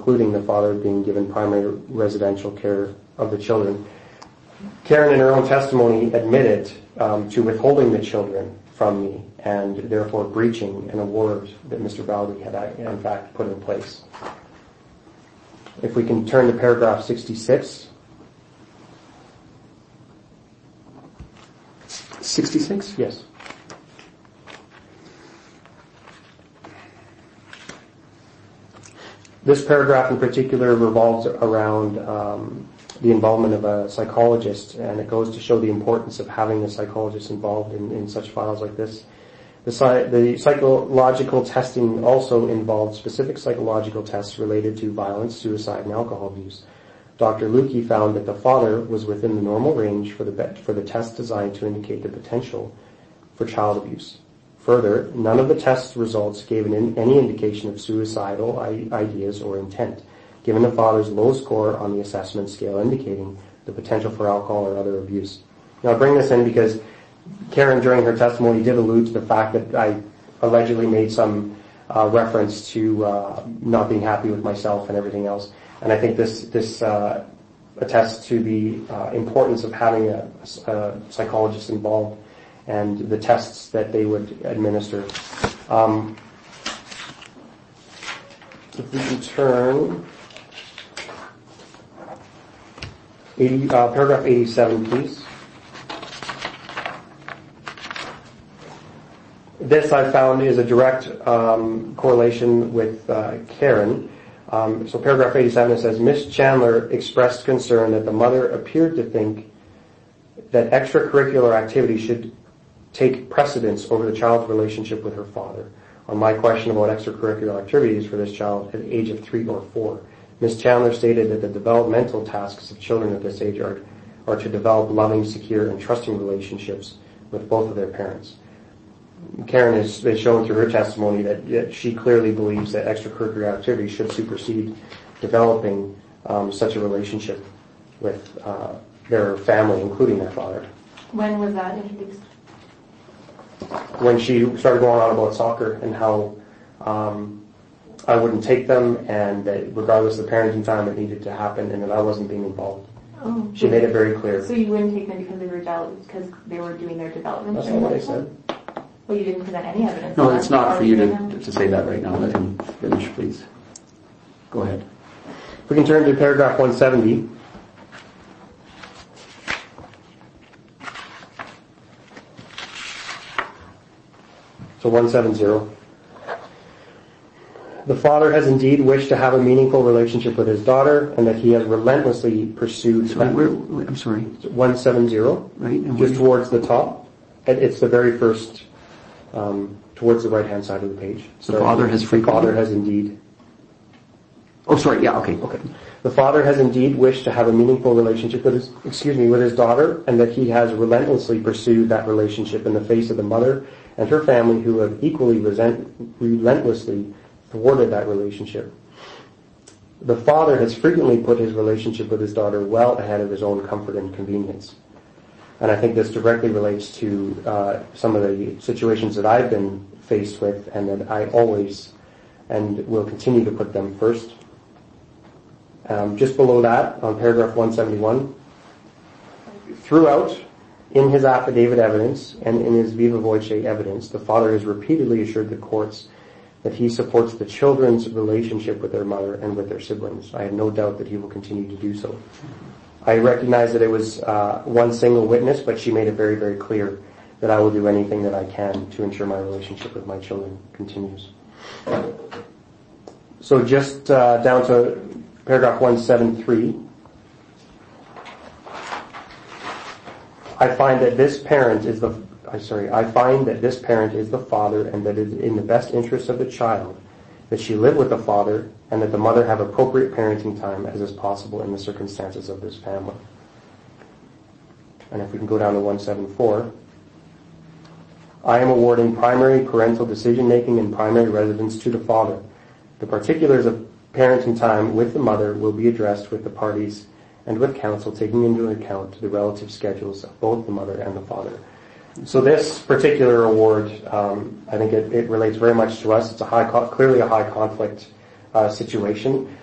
including the father being given primary residential care of the children. Karen, in her own testimony, admitted to withholding the children from me and therefore breaching an award that Mr. Bowlby had in fact put in place. If we can turn to paragraph 66. 66? Yes. This paragraph in particular revolves around the involvement of a psychologist, and it goes to show the importance of having a psychologist involved in such files like this. The psychological testing also involved specific psychological tests related to violence, suicide, and alcohol abuse. Dr. Lukey found that the father was within the normal range for the test designed to indicate the potential for child abuse. Further, none of the test results gave any indication of suicidal ideas or intent, given the father's low score on the assessment scale indicating the potential for alcohol or other abuse. Now I bring this in because Karen, during her testimony, did allude to the fact that I allegedly made some reference to not being happy with myself and everything else. And I think this attests to the importance of having a psychologist involved and the tests that they would administer. If we can turn paragraph 87, please. This I found is a direct correlation with Karen. So paragraph 87 says, Ms. Chandler expressed concern that the mother appeared to think that extracurricular activity should take precedence over the child's relationship with her father. On my question about extracurricular activities for this child at the age of 3 or 4, Ms. Chandler stated that the developmental tasks of children at this age are to develop loving, secure, and trusting relationships with both of their parents. Karen has shown through her testimony that she clearly believes that extracurricular activities should supersede developing such a relationship with their family, including their father. When was that introduced? When she started going on about soccer and how I wouldn't take them, and that regardless of the parenting time, it needed to happen, and that I wasn't being involved. Oh, she made it very clear. So you wouldn't take them because they were doing their development? That's not what I said. Well, you didn't present any evidence. No, it's not for you to say that right now. Let him finish, please. Go ahead. We can turn to paragraph 170. So 170. The father has indeed wished to have a meaningful relationship with his daughter, and that he has relentlessly pursued. So I'm sorry. 170. Right. And just towards the top. It's the very first, towards the right-hand side of the page. The father has frequently. The father has indeed. Oh, sorry. Yeah. Okay. The father has indeed wished to have a meaningful relationship with his daughter, and that he has relentlessly pursued that relationship in the face of the mother and her family, who have equally relentlessly thwarted that relationship. The father has frequently put his relationship with his daughter well ahead of his own comfort and convenience. And I think this directly relates to some of the situations that I've been faced with, and that I always and will continue to put them first. Just below that, on paragraph 171, throughout, in his affidavit evidence and in his viva voce evidence, the father has repeatedly assured the courts that he supports the children's relationship with their mother and with their siblings. I have no doubt that he will continue to do so. I recognize that it was one single witness, but she made it very, very clear that I will do anything that I can to ensure my relationship with my children continues. So just down to paragraph 173. I find that this parent is the father, and that it is in the best interest of the child that she live with the father, and that the mother have appropriate parenting time as is possible in the circumstances of this family. And if we can go down to 174. I am awarding primary parental decision-making and primary residence to the father. The particulars of parenting time with the mother will be addressed with the parties and with counsel, taking into account the relative schedules of both the mother and the father. So this particular award, I think it relates very much to us. It's clearly a high conflict situation.